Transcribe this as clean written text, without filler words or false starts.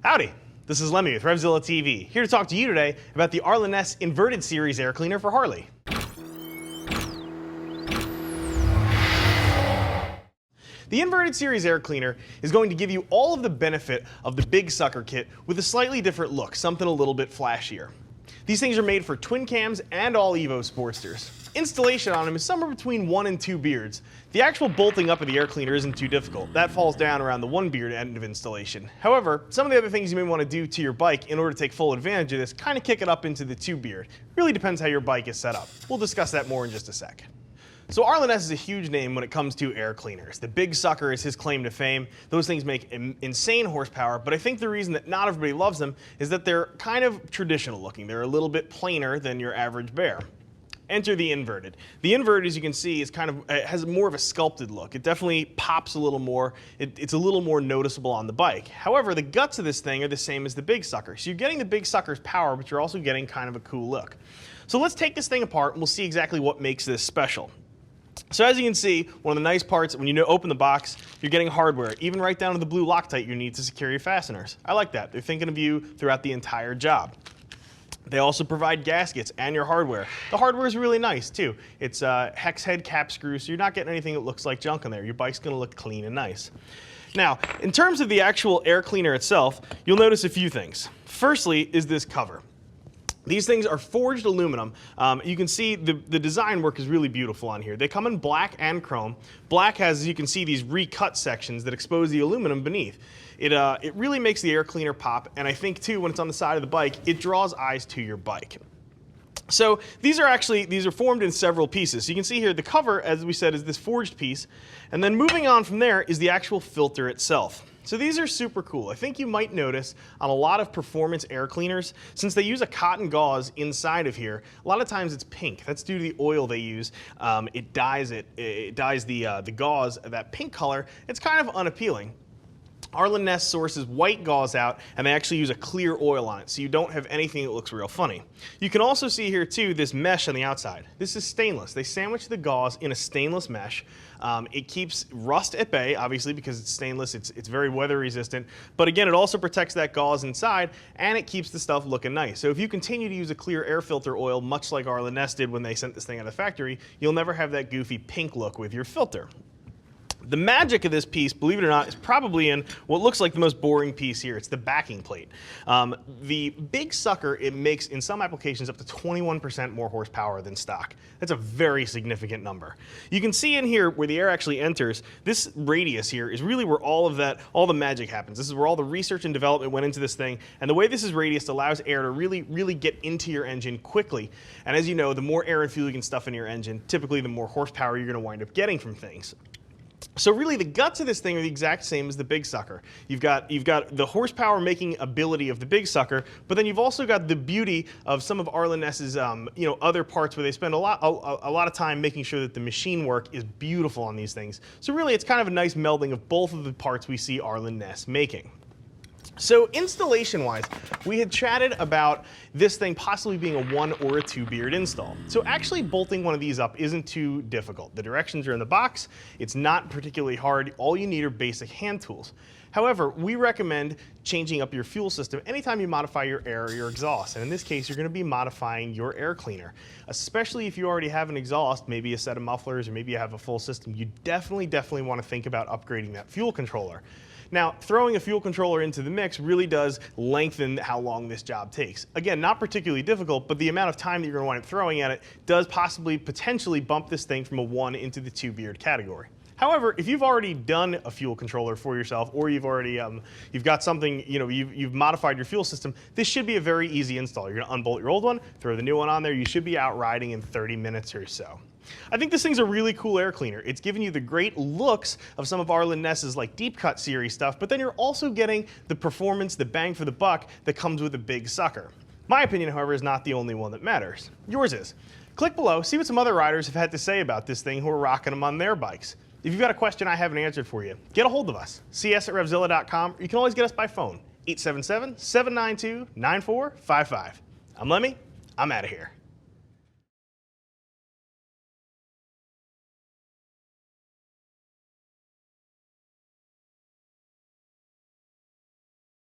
Howdy, this is Lemmy with RevZilla TV, here to talk to you today about the Arlen Ness Inverted Series air cleaner for Harley. The Inverted Series air cleaner is going to give you all of the benefit of the Big Sucker kit with a slightly different look, something a little bit flashier. These things are made for twin cams and all Evo Sportsters. Installation on them is somewhere between 1 and 2 beards. The actual bolting up of the air cleaner isn't too difficult. That falls down around the 1 beard end of installation. However, some of the other things you may want to do to your bike in order to take full advantage of this kind of kick it up into the 2 beard. Really depends how your bike is set up. We'll discuss that more in just a sec. So Arlen Ness is a huge name when it comes to air cleaners. The Big Sucker is his claim to fame. Those things make insane horsepower, but I think the reason that not everybody loves them is that they're kind of traditional looking. They're a little bit plainer than your average bear. Enter the Inverted. The Inverted, as you can see, is has more of a sculpted look. It definitely pops a little more. It's a little more noticeable on the bike. However, the guts of this thing are the same as the Big Sucker. So you're getting the Big Sucker's power, but you're also getting kind of a cool look. So let's take this thing apart and we'll see exactly what makes this special. So as you can see, one of the nice parts, when you open the box, you're getting hardware, even right down to the blue Loctite you need to secure your fasteners. I like that. They're thinking of you throughout the entire job. They also provide gaskets and your hardware. The hardware is really nice too. It's hex head cap screws, so you're not getting anything that looks like junk in there. Your bike's gonna look clean and nice. Now, in terms of the actual air cleaner itself, you'll notice a few things. Firstly is this cover. These things are forged aluminum. You can see the design work is really beautiful on here. They come in black and chrome. Black has, as you can see, these recut sections that expose the aluminum beneath. It really makes the air cleaner pop, and I think too, when it's on the side of the bike, it draws eyes to your bike. So these are formed in several pieces. So you can see here the cover, as we said, is this forged piece, and then moving on from there is the actual filter itself. So these are super cool. I think you might notice on a lot of performance air cleaners, since they use a cotton gauze inside of here, a lot of times it's pink. That's due to the oil they use. It dyes the gauze that pink color. It's kind of unappealing. Arlen Ness sources white gauze out, and they actually use a clear oil on it, so you don't have anything that looks real funny. You can also see here too this mesh on the outside. This is stainless. They sandwich the gauze in a stainless mesh. It keeps rust at bay, obviously, because it's stainless. It's very weather resistant, but again, it also protects that gauze inside, and it keeps the stuff looking nice. So if you continue to use a clear air filter oil, much like Arlen Ness did when they sent this thing out of the factory, you'll never have that goofy pink look with your filter. The magic of this piece, believe it or not, is probably in what looks like the most boring piece here. It's the backing plate. The Big Sucker, it makes, in some applications, up to 21% more horsepower than stock. That's a very significant number. You can see in here where the air actually enters, this radius here is really where all the magic happens. This is where all the research and development went into this thing, and the way this is radiused allows air to really get into your engine quickly. And as you know, the more air and fuel you can stuff in your engine, typically the more horsepower you're gonna wind up getting from things. So really the guts of this thing are the exact same as the Big Sucker. You've got the horsepower making ability of the Big Sucker, but then you've also got the beauty of some of Arlen Ness's other parts where they spend a lot of time making sure that the machine work is beautiful on these things. So really it's kind of a nice melding of both of the parts we see Arlen Ness making. So installation-wise, we had chatted about this thing possibly being a 1 or a 2 beard install. So actually bolting one of these up isn't too difficult. The directions are in the box. It's not particularly hard. All you need are basic hand tools. However, we recommend changing up your fuel system anytime you modify your air or your exhaust. And in this case, you're going to be modifying your air cleaner. Especially if you already have an exhaust, maybe a set of mufflers, or maybe you have a full system, you definitely want to think about upgrading that fuel controller. Now, throwing a fuel controller into the mix really does lengthen how long this job takes. Again, not particularly difficult, but the amount of time that you're going to wind up throwing at it does potentially bump this thing from a 1 into the 2 beard category. However, if you've already done a fuel controller for yourself, or you've already you've got something, you've modified your fuel system, this should be a very easy install. You're going to unbolt your old one, throw the new one on there. You should be out riding in 30 minutes or so. I think this thing's a really cool air cleaner. It's giving you the great looks of some of Arlen Ness's like deep cut series stuff, but then you're also getting the performance, the bang for the buck that comes with a Big Sucker. My opinion, however, is not the only one that matters. Yours is. Click below, see what some other riders have had to say about this thing who are rocking them on their bikes. If you've got a question I haven't answered for you, get a hold of us. See us at RevZilla.com, or you can always get us by phone, 877-792-9455. I'm Lemmy, I'm out of here.